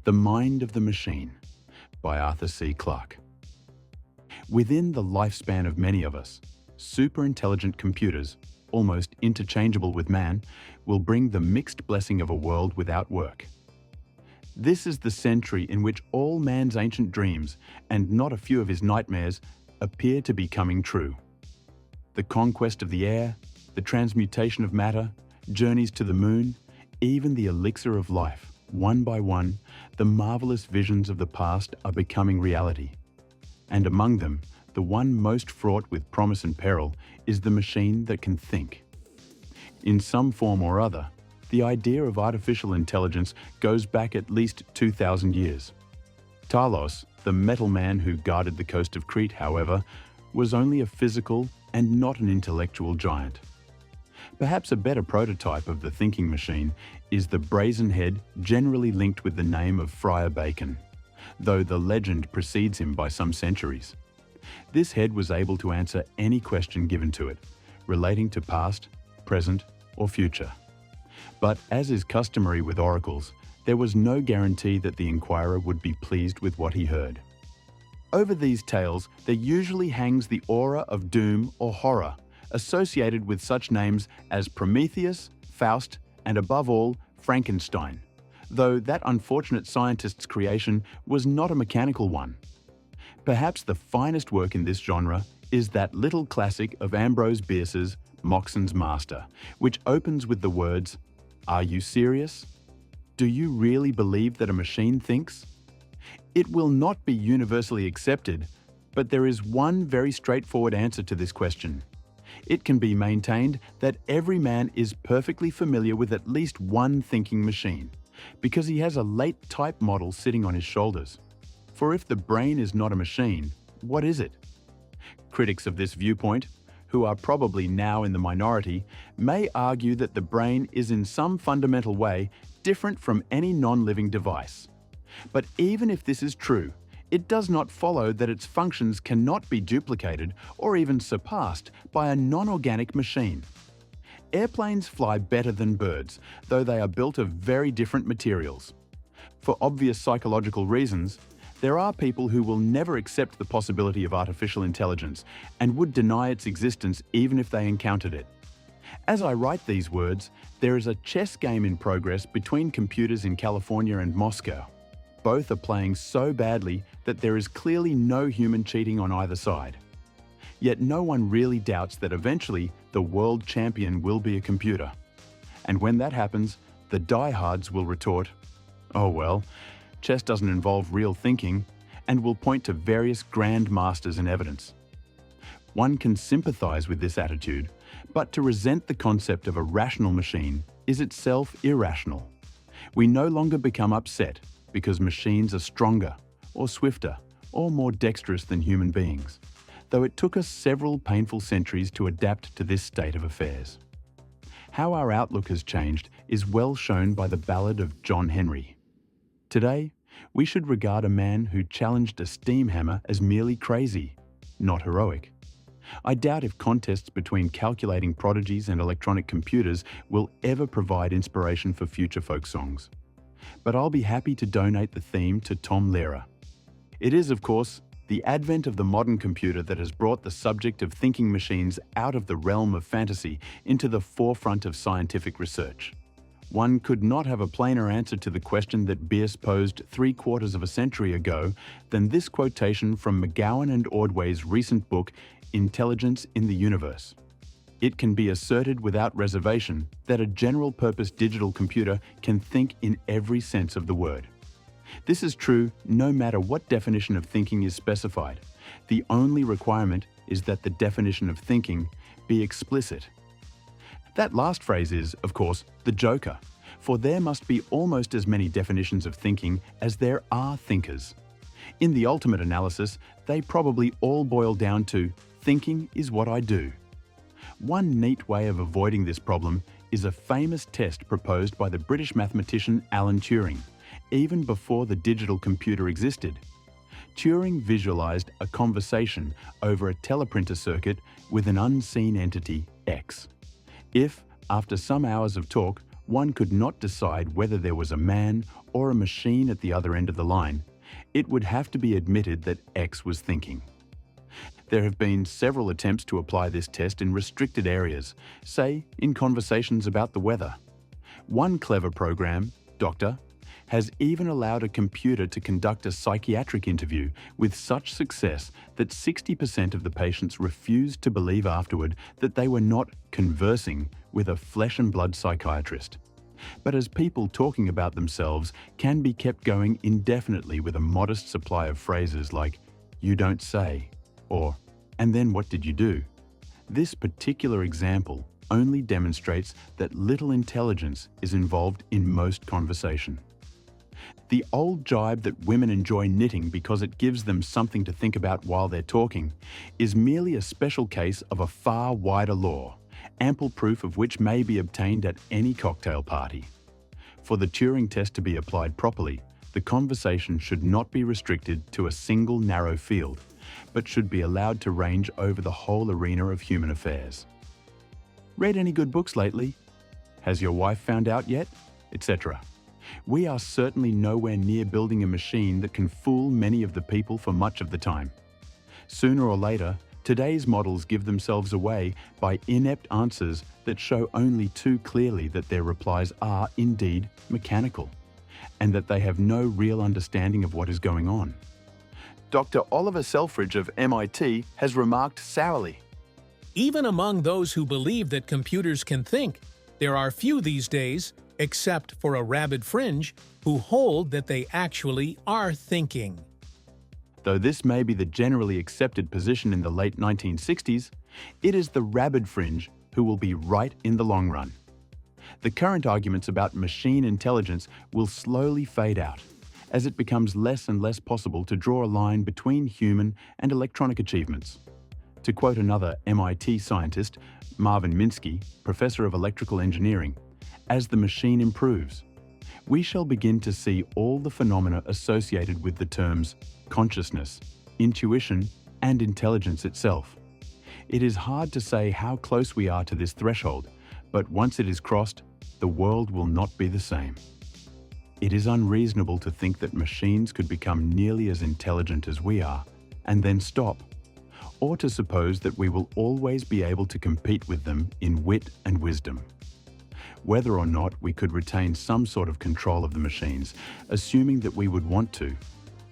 The Mind of the Machine by Arthur C. Clarke. Within the lifespan of many of us, super-intelligent computers, almost interchangeable with man, will bring the mixed blessing of a world without work. This is the century in which all man's ancient dreams, and not a few of his nightmares, appear to be coming true. The conquest of the air, the transmutation of matter, journeys to the moon, even the elixir of life, one by one, the marvelous visions of the past are becoming reality. And among them, the one most fraught with promise and peril is the machine that can think. In some form or other, the idea of artificial intelligence goes back at least 2,000 years. Talos, the metal man who guarded the coast of Crete, however, was only a physical and not an intellectual giant. Perhaps a better prototype of the thinking machine is the brazen head generally linked with the name of Friar Bacon, though the legend precedes him by some centuries. This head was able to answer any question given to it, relating to past, present, or future. But as is customary with oracles, there was no guarantee that the inquirer would be pleased with what he heard. Over these tales, there usually hangs the aura of doom or horror, associated with such names as Prometheus, Faust, and above all, Frankenstein, though that unfortunate scientist's creation was not a mechanical one. Perhaps the finest work in this genre is that little classic of Ambrose Bierce's Moxon's Master, which opens with the words, "Are you serious? Do you really believe that a machine thinks?" It will not be universally accepted, but there is one very straightforward answer to this question. It can be maintained that every man is perfectly familiar with at least one thinking machine, because he has a late type model sitting on his shoulders. For if the brain is not a machine, what is it? Critics of this viewpoint, who are probably now in the minority, may argue that the brain is in some fundamental way different from any non-living device. But even if this is true, it does not follow that its functions cannot be duplicated or even surpassed by a non-organic machine. Airplanes fly better than birds, though they are built of very different materials. For obvious psychological reasons, there are people who will never accept the possibility of artificial intelligence and would deny its existence even if they encountered it. As I write these words, there is a chess game in progress between computers in California and Moscow. Both are playing so badly that there is clearly no human cheating on either side. Yet no one really doubts that eventually the world champion will be a computer. And when that happens, the diehards will retort, "Oh well, chess doesn't involve real thinking," and will point to various grand masters in evidence. One can sympathize with this attitude, but to resent the concept of a rational machine is itself irrational. We no longer become upset because machines are stronger, or swifter, or more dexterous than human beings, though it took us several painful centuries to adapt to this state of affairs. How our outlook has changed is well shown by the ballad of John Henry. Today, we should regard a man who challenged a steam hammer as merely crazy, not heroic. I doubt if contests between calculating prodigies and electronic computers will ever provide inspiration for future folk songs. But I'll be happy to donate the theme to Tom Lehrer. It is, of course, the advent of the modern computer that has brought the subject of thinking machines out of the realm of fantasy into the forefront of scientific research. One could not have a plainer answer to the question that Bierce posed 3/4 of a century ago than this quotation from McGowan and Ordway's recent book, Intelligence in the Universe. It can be asserted without reservation that a general-purpose digital computer can think in every sense of the word. This is true no matter what definition of thinking is specified. The only requirement is that the definition of thinking be explicit. That last phrase is, of course, the joker, for there must be almost as many definitions of thinking as there are thinkers. In the ultimate analysis, they probably all boil down to, thinking is what I do. One neat way of avoiding this problem is a famous test proposed by the British mathematician Alan Turing, even before the digital computer existed. Turing visualized a conversation over a teleprinter circuit with an unseen entity, X. If, after some hours of talk, one could not decide whether there was a man or a machine at the other end of the line, it would have to be admitted that X was thinking. There have been several attempts to apply this test in restricted areas, say in conversations about the weather. One clever program, Doctor, has even allowed a computer to conduct a psychiatric interview with such success that 60% of the patients refused to believe afterward that they were not conversing with a flesh and blood psychiatrist. But as people talking about themselves can be kept going indefinitely with a modest supply of phrases like, "You don't say," or, "And then what did you do?" This particular example only demonstrates that little intelligence is involved in most conversation. The old jibe that women enjoy knitting because it gives them something to think about while they're talking is merely a special case of a far wider law, ample proof of which may be obtained at any cocktail party. For the Turing test to be applied properly, the conversation should not be restricted to a single narrow field, but should be allowed to range over the whole arena of human affairs. Read any good books lately? Has your wife found out yet? Etc. We are certainly nowhere near building a machine that can fool many of the people for much of the time. Sooner or later, today's models give themselves away by inept answers that show only too clearly that their replies are indeed mechanical, and that they have no real understanding of what is going on. Dr. Oliver Selfridge of MIT has remarked sourly, Even among those who believe that computers can think, there are few these days, except for a rabid fringe, who hold that they actually are thinking. Though this may be the generally accepted position in the late 1960s, it is the rabid fringe who will be right in the long run. The current arguments about machine intelligence will slowly fade out, as it becomes less and less possible to draw a line between human and electronic achievements. To quote another MIT scientist, Marvin Minsky, professor of electrical engineering, as the machine improves, we shall begin to see all the phenomena associated with the terms consciousness, intuition, and intelligence itself. It is hard to say how close we are to this threshold, but once it is crossed, the world will not be the same. It is unreasonable to think that machines could become nearly as intelligent as we are, and then stop, or to suppose that we will always be able to compete with them in wit and wisdom. Whether or not we could retain some sort of control of the machines, assuming that we would want to,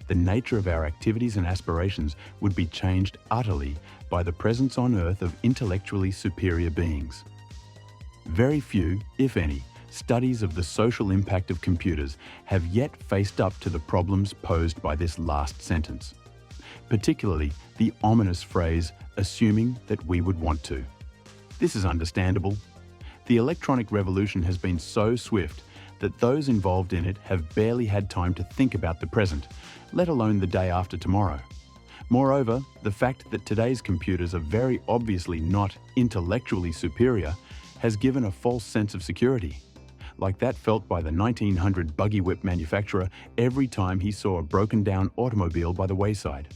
the nature of our activities and aspirations would be changed utterly by the presence on Earth of intellectually superior beings. Very few, if any, studies of the social impact of computers have yet faced up to the problems posed by this last sentence, particularly the ominous phrase, "assuming that we would want to." This is understandable. The electronic revolution has been so swift that those involved in it have barely had time to think about the present, let alone the day after tomorrow. Moreover, the fact that today's computers are very obviously not intellectually superior has given a false sense of security, like that felt by the 1900 buggy whip manufacturer every time he saw a broken-down automobile by the wayside.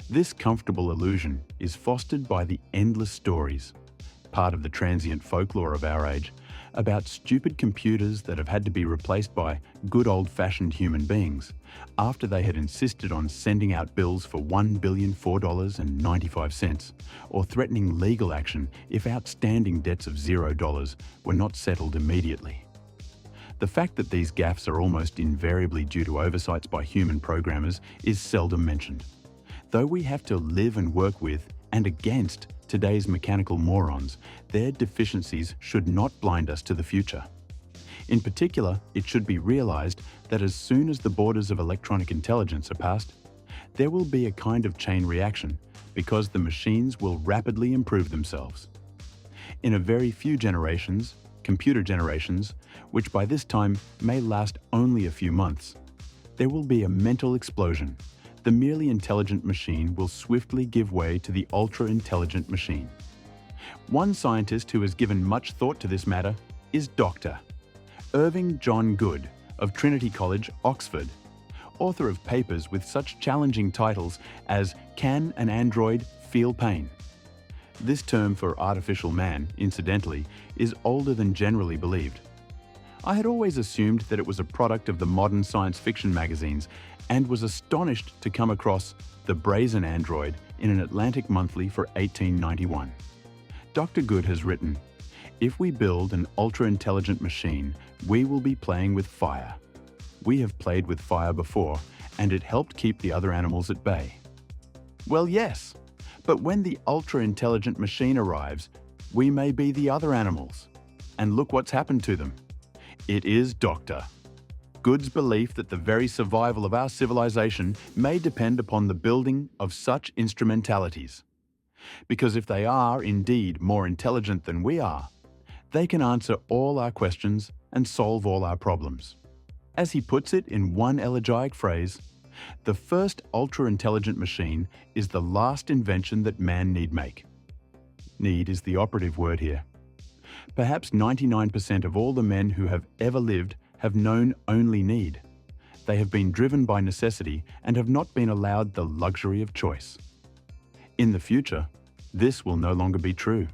This comfortable illusion is fostered by the endless stories, part of the transient folklore of our age, about stupid computers that have had to be replaced by good old-fashioned human beings after they had insisted on sending out bills for $1,004.95 or threatening legal action if outstanding debts of $0 were not settled immediately. The fact that these gaffes are almost invariably due to oversights by human programmers is seldom mentioned, though we have to live and work with and against today's mechanical morons. Their deficiencies should not blind us to the future. In particular, it should be realized that as soon as the borders of electronic intelligence are passed, there will be a kind of chain reaction because the machines will rapidly improve themselves. In a very few generations, computer generations, which by this time may last only a few months, there will be a mental explosion. The merely intelligent machine will swiftly give way to the ultra-intelligent machine. One scientist who has given much thought to this matter is Dr. Irving John Good of Trinity College, Oxford, author of papers with such challenging titles as "Can an Android Feel Pain?" This term for artificial man, incidentally, is older than generally believed. I had always assumed that it was a product of the modern science fiction magazines and was astonished to come across The Brazen Android in an Atlantic Monthly for 1891. Dr. Good has written, "If we build an ultra-intelligent machine, we will be playing with fire. We have played with fire before, and it helped keep the other animals at bay." Well, yes, but when the ultra-intelligent machine arrives, we may be the other animals. And look what's happened to them. It is Dr. Good's belief that the very survival of our civilization may depend upon the building of such instrumentalities. Because if they are indeed more intelligent than we are, they can answer all our questions and solve all our problems. As he puts it in one elegiac phrase, the first ultra-intelligent machine is the last invention that man need make. Need is the operative word here. Perhaps 99% of all the men who have ever lived have known only need. They have been driven by necessity and have not been allowed the luxury of choice. In the future, this will no longer be true.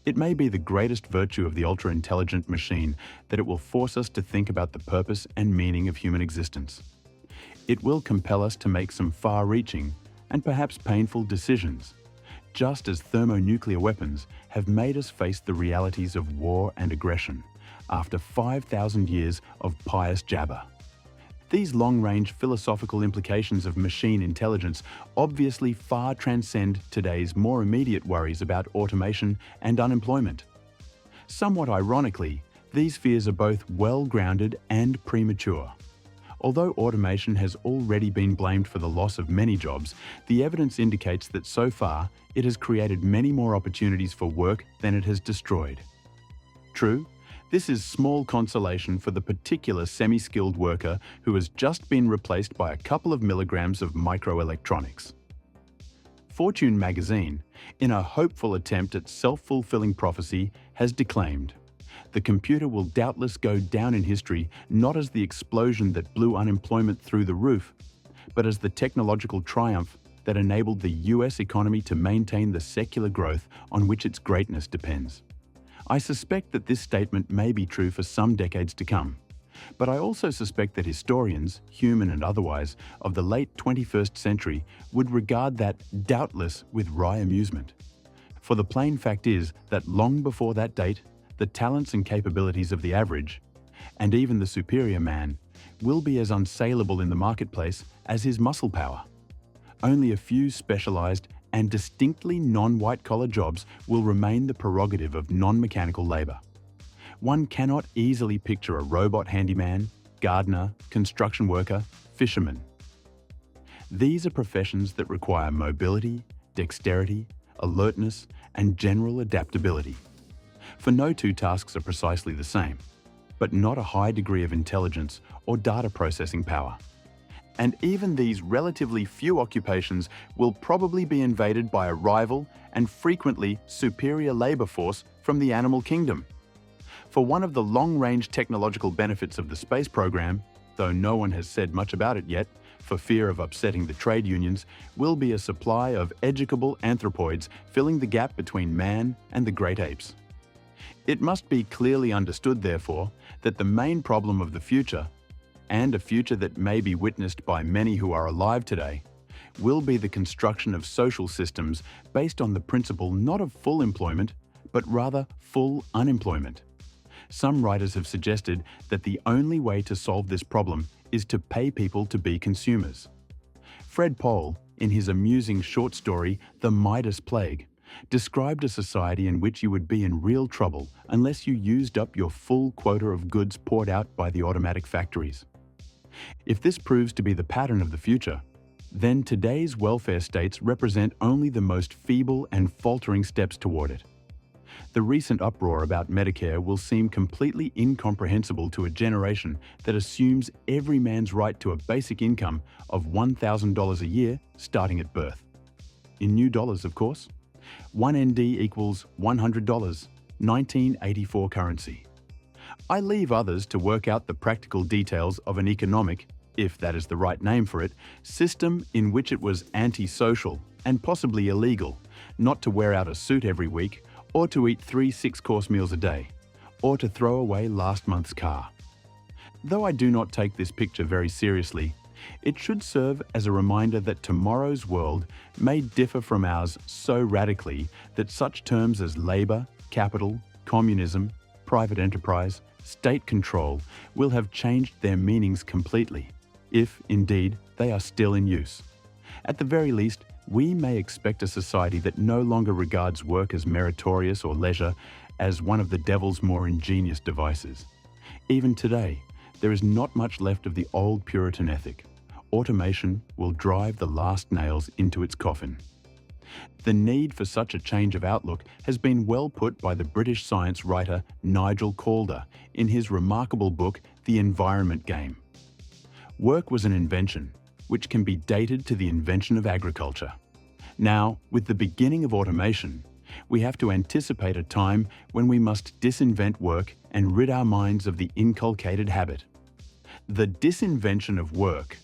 It may be the greatest virtue of the ultra-intelligent machine that it will force us to think about the purpose and meaning of human existence. It will compel us to make some far-reaching and perhaps painful decisions, just as thermonuclear weapons have made us face the realities of war and aggression after 5,000 years of pious jabber. These long-range philosophical implications of machine intelligence obviously far transcend today's more immediate worries about automation and unemployment. Somewhat ironically, these fears are both well-grounded and premature. Although automation has already been blamed for the loss of many jobs, the evidence indicates that so far it has created many more opportunities for work than it has destroyed. True, this is small consolation for the particular semi-skilled worker who has just been replaced by a couple of milligrams of microelectronics. Fortune magazine, in a hopeful attempt at self-fulfilling prophecy, has declaimed, "The computer will doubtless go down in history not as the explosion that blew unemployment through the roof, but as the technological triumph that enabled the US economy to maintain the secular growth on which its greatness depends." I suspect that this statement may be true for some decades to come, but I also suspect that historians, human and otherwise, of the late 21st century would regard that doubtless with wry amusement. For the plain fact is that long before that date, the talents and capabilities of the average, and even the superior man, will be as unsaleable in the marketplace as his muscle power. Only a few specialized and distinctly non-white-collar jobs will remain the prerogative of non-mechanical labor. One cannot easily picture a robot handyman, gardener, construction worker, fisherman. These are professions that require mobility, dexterity, alertness, and general adaptability. For no two tasks are precisely the same, but not a high degree of intelligence or data processing power. And even these relatively few occupations will probably be invaded by a rival and frequently superior labor force from the animal kingdom. For one of the long-range technological benefits of the space program, though no one has said much about it yet, for fear of upsetting the trade unions, will be a supply of educable anthropoids filling the gap between man and the great apes. It must be clearly understood, therefore, that the main problem of the future, and a future that may be witnessed by many who are alive today, will be the construction of social systems based on the principle not of full employment, but rather full unemployment. Some writers have suggested that the only way to solve this problem is to pay people to be consumers. Fred Pohl, in his amusing short story The Midas Plague, described a society in which you would be in real trouble unless you used up your full quota of goods poured out by the automatic factories. If this proves to be the pattern of the future, then today's welfare states represent only the most feeble and faltering steps toward it. The recent uproar about Medicare will seem completely incomprehensible to a generation that assumes every man's right to a basic income of $1,000 a year starting at birth. In new dollars, of course. 1 ND equals $100, 1984 currency. I leave others to work out the practical details of an economic, if that is the right name for it, system in which it was anti-social and possibly illegal not to wear out a suit every week or to eat 3 six-course meals a day, or to throw away last month's car. Though I do not take this picture very seriously, it should serve as a reminder that tomorrow's world may differ from ours so radically that such terms as labor, capital, communism, private enterprise, state control will have changed their meanings completely, if, indeed, they are still in use. At the very least, we may expect a society that no longer regards work as meritorious or leisure as one of the devil's more ingenious devices. Even today, there is not much left of the old Puritan ethic. Automation will drive the last nails into its coffin. The need for such a change of outlook has been well put by the British science writer Nigel Calder in his remarkable book, The Environment Game. Work was an invention, which can be dated to the invention of agriculture. Now, with the beginning of automation, we have to anticipate a time when we must disinvent work and rid our minds of the inculcated habit. The disinvention of work.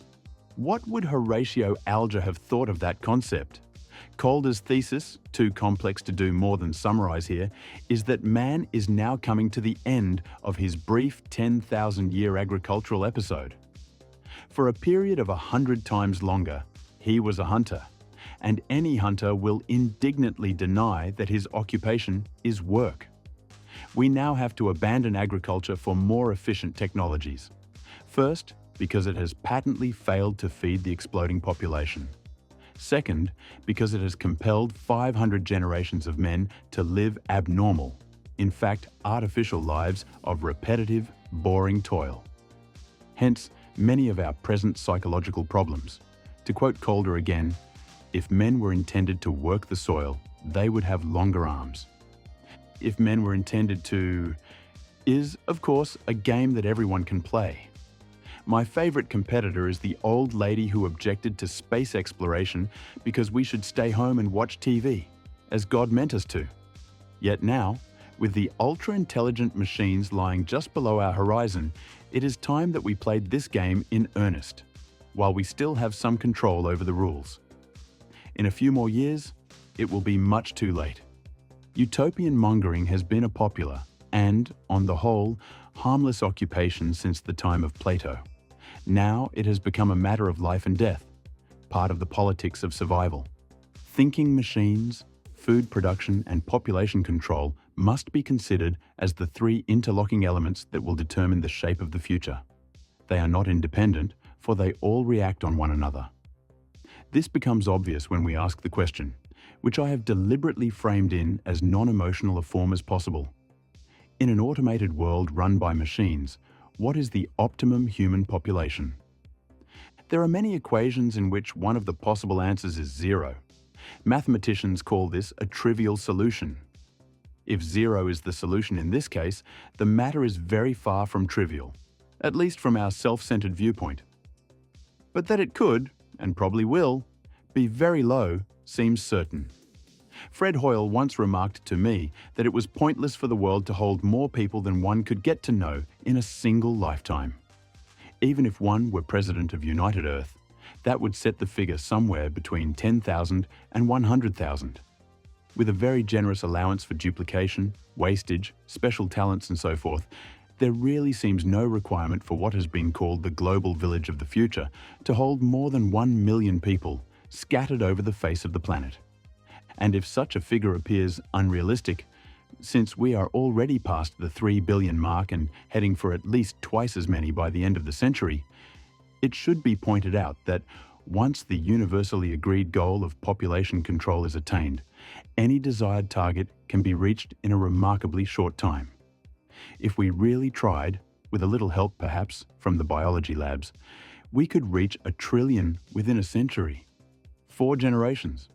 What would Horatio Alger have thought of that concept? Calder's thesis, too complex to do more than summarize here, is that man is now coming to the end of his brief 10,000-year agricultural episode. For a period of 100 times longer, he was a hunter, and any hunter will indignantly deny that his occupation is work. We now have to abandon agriculture for more efficient technologies. First, because it has patently failed to feed the exploding population. Second, because it has compelled 500 generations of men to live abnormal, in fact, artificial lives of repetitive, boring toil. Hence, many of our present psychological problems. To quote Calder again, if men were intended to work the soil, they would have longer arms. If men were intended to is, of course, a game that everyone can play. My favorite competitor is the old lady who objected to space exploration because we should stay home and watch TV, as God meant us to. Yet now, with the ultra-intelligent machines lying just below our horizon, it is time that we played this game in earnest, while we still have some control over the rules. In a few more years, it will be much too late. Utopian mongering has been a popular and, on the whole, harmless occupation since the time of Plato. Now it has become a matter of life and death, part of the politics of survival. Thinking machines, food production, and population control must be considered as the three interlocking elements that will determine the shape of the future. They are not independent, for they all react on one another. This becomes obvious when we ask the question, which I have deliberately framed in as non-emotional a form as possible. In an automated world run by machines, what is the optimum human population? There are many equations in which one of the possible answers is zero. Mathematicians call this a trivial solution. If zero is the solution in this case, the matter is very far from trivial, at least from our self-centered viewpoint. But that it could, and probably will, be very low seems certain. Fred Hoyle once remarked to me that it was pointless for the world to hold more people than one could get to know in a single lifetime. Even if one were president of United Earth, that would set the figure somewhere between 10,000 and 100,000. With a very generous allowance for duplication, wastage, special talents and so forth, there really seems no requirement for what has been called the global village of the future to hold more than 1 million people scattered over the face of the planet. And if such a figure appears unrealistic, since we are already past the 3 billion mark and heading for at least twice as many by the end of the century, it should be pointed out that once the universally agreed goal of population control is attained, any desired target can be reached in a remarkably short time. If we really tried, with a little help perhaps from the biology labs, we could reach 1 trillion within a century. 4 generations.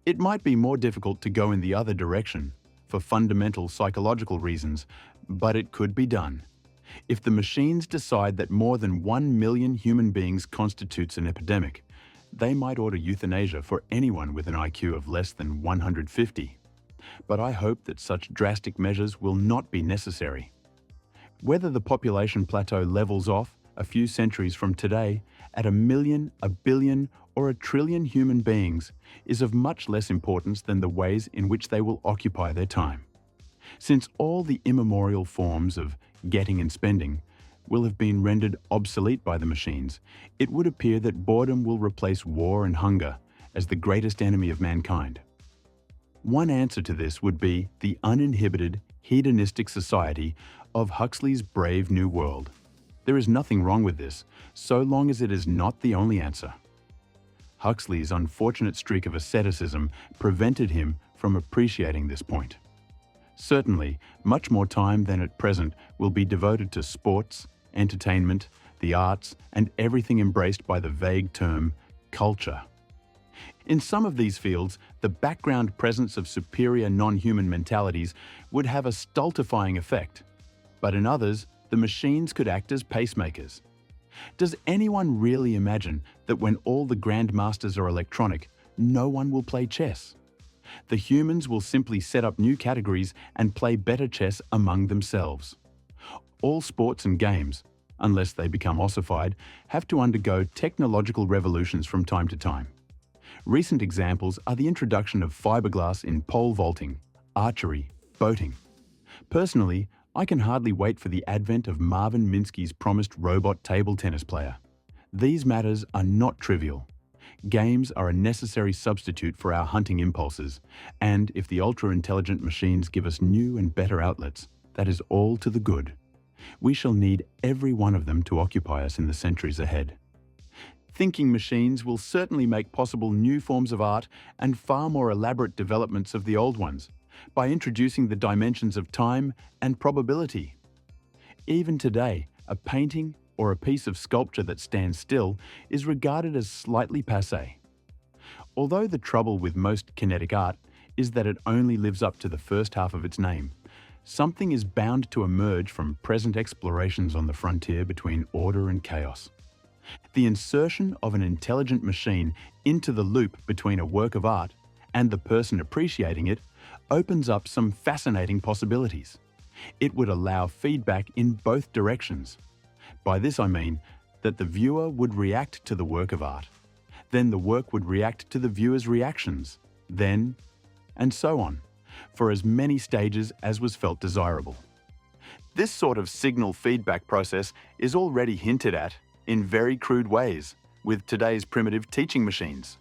It might be more difficult to go in the other direction, for fundamental psychological reasons, but it could be done. If the machines decide that more than 1 million human beings constitutes an epidemic, they might order euthanasia for anyone with an IQ of less than 150. But I hope that such drastic measures will not be necessary. Whether the population plateau levels off a few centuries from today at 1 million, 1 billion, or 1 trillion human beings is of much less importance than the ways in which they will occupy their time. Since all the immemorial forms of getting and spending will have been rendered obsolete by the machines, it would appear that boredom will replace war and hunger as the greatest enemy of mankind. One answer to this would be the uninhibited, hedonistic society of Huxley's Brave New World. There is nothing wrong with this, so long as it is not the only answer. Huxley's unfortunate streak of asceticism prevented him from appreciating this point. Certainly, much more time than at present will be devoted to sports, entertainment, the arts, and everything embraced by the vague term culture. In some of these fields, the background presence of superior non-human mentalities would have a stultifying effect, but in others, the machines could act as pacemakers. Does anyone really imagine that when all the grandmasters are electronic, no one will play chess? The humans will simply set up new categories and play better chess among themselves. All sports and games, unless they become ossified, have to undergo technological revolutions from time to time. Recent examples are the introduction of fiberglass in pole vaulting, archery, boating. Personally, I can hardly wait for the advent of Marvin Minsky's promised robot table tennis player. These matters are not trivial. Games are a necessary substitute for our hunting impulses, and if the ultra-intelligent machines give us new and better outlets, that is all to the good. We shall need every one of them to occupy us in the centuries ahead. Thinking machines will certainly make possible new forms of art and far more elaborate developments of the old ones, by introducing the dimensions of time and probability. Even today, a painting or a piece of sculpture that stands still is regarded as slightly passé. Although the trouble with most kinetic art is that it only lives up to the first half of its name, something is bound to emerge from present explorations on the frontier between order and chaos. The insertion of an intelligent machine into the loop between a work of art and the person appreciating it opens up some fascinating possibilities. It would allow feedback in both directions. By this I mean that the viewer would react to the work of art, then the work would react to the viewer's reactions, then, and so on, for as many stages as was felt desirable. This sort of signal feedback process is already hinted at in very crude ways with today's primitive teaching machines.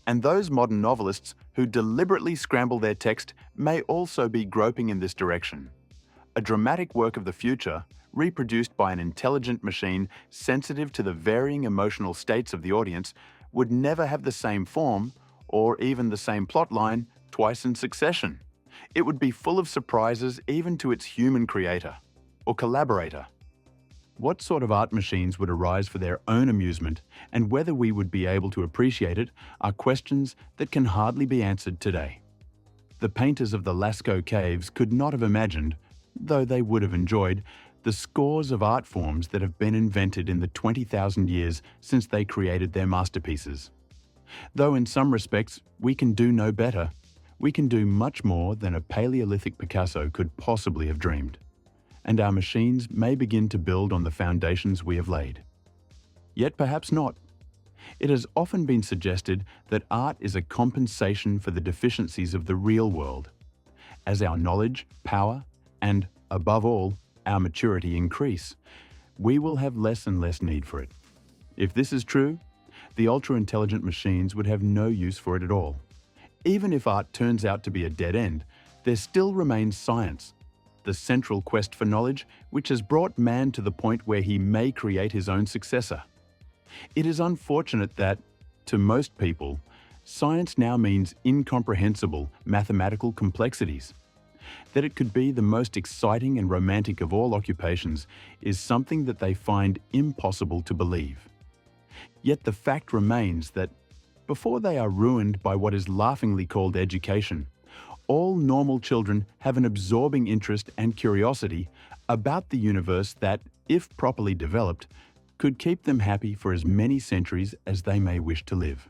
And those modern novelists who deliberately scramble their text may also be groping in this direction. A dramatic work of the future, reproduced by an intelligent machine sensitive to the varying emotional states of the audience, would never have the same form or even the same plotline twice in succession. It would be full of surprises even to its human creator or collaborator. What sort of art machines would arise for their own amusement, and whether we would be able to appreciate it, are questions that can hardly be answered today. The painters of the Lascaux caves could not have imagined, though they would have enjoyed, the scores of art forms that have been invented in the 20,000 years since they created their masterpieces. Though in some respects we can do no better, we can do much more than a Paleolithic Picasso could possibly have dreamed. And our machines may begin to build on the foundations we have laid. Yet perhaps not. It has often been suggested that art is a compensation for the deficiencies of the real world. As our knowledge, power, and, above all, our maturity increase, we will have less and less need for it. If this is true, the ultra-intelligent machines would have no use for it at all. Even if art turns out to be a dead end, there still remains science, the central quest for knowledge, which has brought man to the point where he may create his own successor. It is unfortunate that, to most people, science now means incomprehensible mathematical complexities. That it could be the most exciting and romantic of all occupations is something that they find impossible to believe. Yet the fact remains that, before they are ruined by what is laughingly called education, all normal children have an absorbing interest and curiosity about the universe that, if properly developed, could keep them happy for as many centuries as they may wish to live.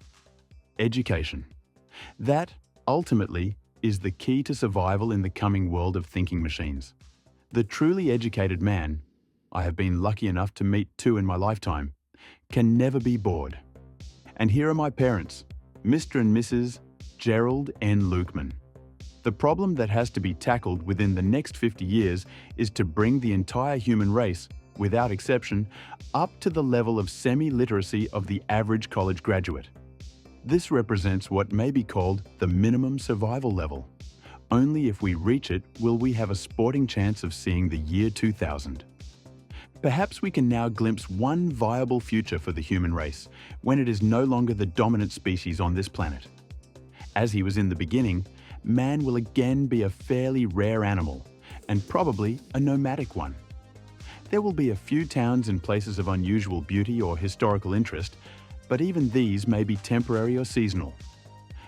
Education. That, ultimately, is the key to survival in the coming world of thinking machines. The truly educated man, I have been lucky enough to meet 2 in my lifetime, can never be bored. And here are my parents, Mr. and Mrs. Gerald N. Lukeman. The problem that has to be tackled within the next 50 years is to bring the entire human race, without exception, up to the level of semi-literacy of the average college graduate. This represents what may be called the minimum survival level. Only if we reach it will we have a sporting chance of seeing the year 2000. Perhaps we can now glimpse one viable future for the human race, when it is no longer the dominant species on this planet. As he was in the beginning, man will again be a fairly rare animal, and probably a nomadic one. There will be a few towns and places of unusual beauty or historical interest, but even these may be temporary or seasonal.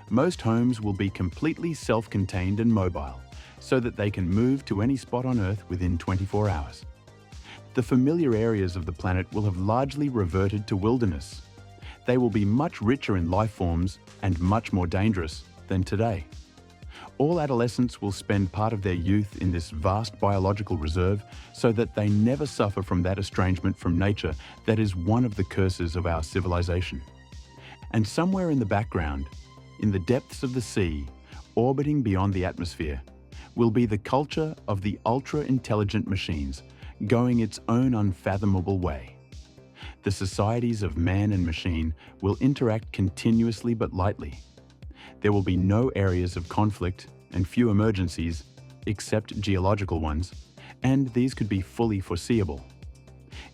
Most homes will be completely self-contained and mobile, so that they can move to any spot on Earth within 24 hours. The familiar areas of the planet will have largely reverted to wilderness. They will be much richer in life forms and much more dangerous than today. All adolescents will spend part of their youth in this vast biological reserve so that they never suffer from that estrangement from nature that is one of the curses of our civilization. And somewhere in the background, in the depths of the sea, orbiting beyond the atmosphere, will be the culture of the ultra-intelligent machines, going its own unfathomable way. The societies of man and machine will interact continuously but lightly. There will be no areas of conflict and few emergencies, except geological ones, and these could be fully foreseeable.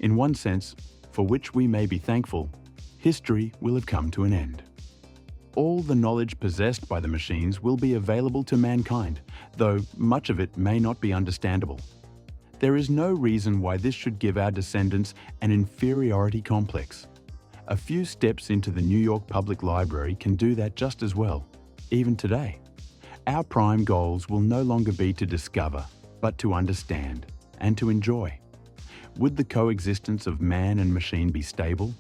In one sense, for which we may be thankful, history will have come to an end. All the knowledge possessed by the machines will be available to mankind, though much of it may not be understandable. There is no reason why this should give our descendants an inferiority complex. A few steps into the New York Public Library can do that just as well, even today. Our prime goals will no longer be to discover, but to understand and to enjoy. Would the coexistence of man and machine be stable?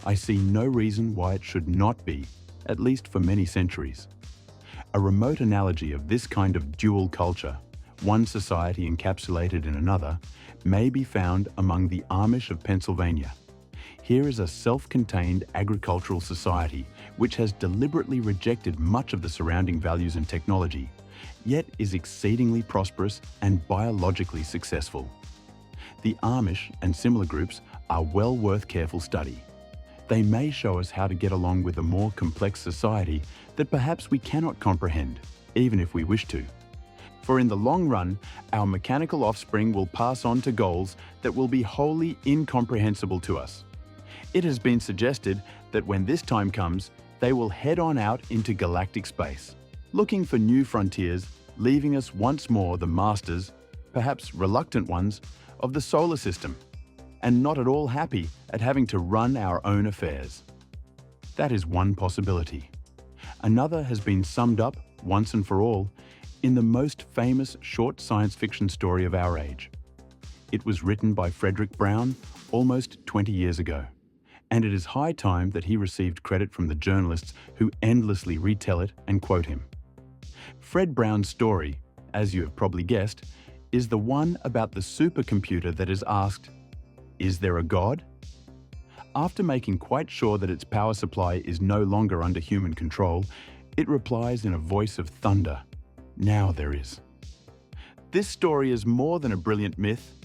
I see no reason why it should not be, at least for many centuries. A remote analogy of this kind of dual culture, one society encapsulated in another, may be found among the Amish of Pennsylvania. Here is a self-contained agricultural society which has deliberately rejected much of the surrounding values and technology, yet is exceedingly prosperous and biologically successful. The Amish and similar groups are well worth careful study. They may show us how to get along with a more complex society that perhaps we cannot comprehend, even if we wish to. For in the long run, our mechanical offspring will pass on to goals that will be wholly incomprehensible to us. It has been suggested that when this time comes, they will head on out into galactic space, looking for new frontiers, leaving us once more the masters, perhaps reluctant ones, of the solar system, and not at all happy at having to run our own affairs. That is one possibility. Another has been summed up, once and for all, in the most famous short science fiction story of our age. It was written by Frederick Brown almost 20 years ago, and it is high time that he received credit from the journalists who endlessly retell it and quote him. Fred Brown's story, as you have probably guessed, is the one about the supercomputer that is asked, "Is there a God?" After making quite sure that its power supply is no longer under human control, it replies in a voice of thunder, "Now there is." This story is more than a brilliant myth.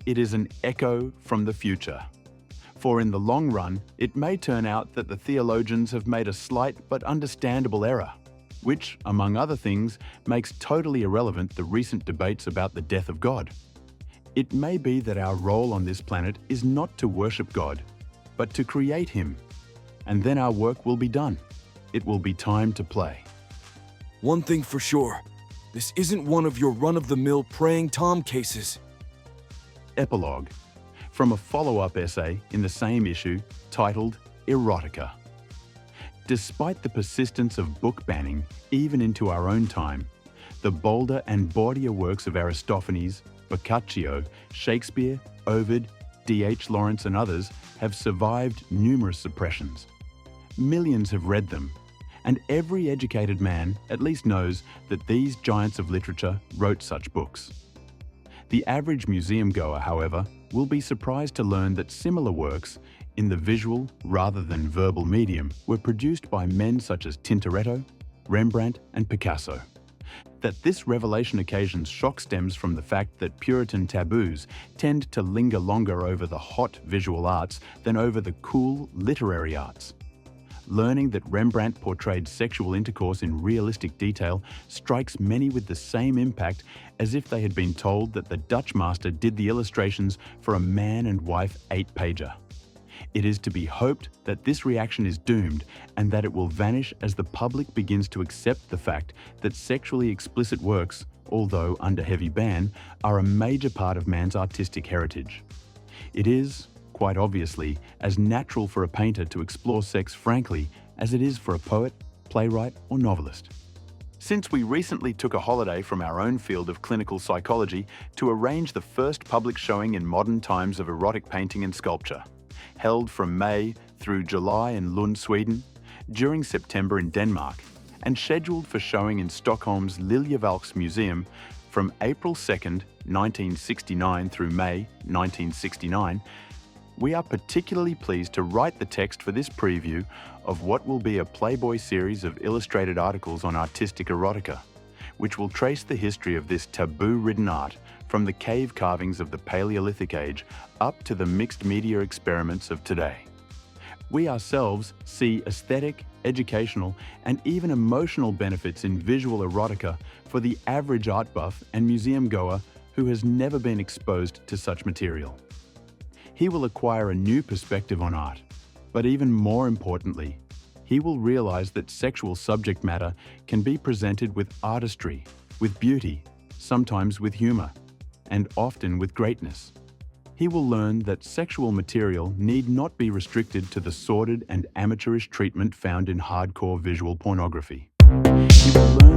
It is an echo from the future. For in the long run, it may turn out that the theologians have made a slight but understandable error, which, among other things, makes totally irrelevant the recent debates about the death of God. It may be that our role on this planet is not to worship God, but to create Him. And then our work will be done. It will be time to play. One thing for sure, this isn't one of your run-of-the-mill praying Tom cases. Epilogue, from a follow-up essay in the same issue titled Erotica. Despite the persistence of book banning even into our own time, the bolder and bawdier works of Aristophanes, Boccaccio, Shakespeare, Ovid, D.H. Lawrence and others have survived numerous suppressions. Millions have read them, and every educated man at least knows that these giants of literature wrote such books. The average museum goer, however, will be surprised to learn that similar works, in the visual rather than verbal medium, were produced by men such as Tintoretto, Rembrandt and Picasso. That this revelation occasions shock stems from the fact that Puritan taboos tend to linger longer over the hot visual arts than over the cool literary arts. Learning that Rembrandt portrayed sexual intercourse in realistic detail strikes many with the same impact as if they had been told that the Dutch master did the illustrations for a man and wife 8-pager. It is to be hoped that this reaction is doomed and that it will vanish as the public begins to accept the fact that sexually explicit works, although under heavy ban, are a major part of man's artistic heritage. It is, quite obviously, as natural for a painter to explore sex frankly as it is for a poet, playwright, or novelist. Since we recently took a holiday from our own field of clinical psychology to arrange the first public showing in modern times of erotic painting and sculpture, held from May through July in Lund, Sweden, during September in Denmark, and scheduled for showing in Stockholm's Liljevalchs Museum from April 2nd, 1969 through May 1969, we are particularly pleased to write the text for this preview of what will be a Playboy series of illustrated articles on artistic erotica, which will trace the history of this taboo-ridden art from the cave carvings of the Paleolithic age up to the mixed media experiments of today. We ourselves see aesthetic, educational, and even emotional benefits in visual erotica for the average art buff and museum goer who has never been exposed to such material. He will acquire a new perspective on art, but even more importantly, he will realize that sexual subject matter can be presented with artistry, with beauty, sometimes with humor, and often with greatness. He will learn that sexual material need not be restricted to the sordid and amateurish treatment found in hardcore visual pornography. He will learn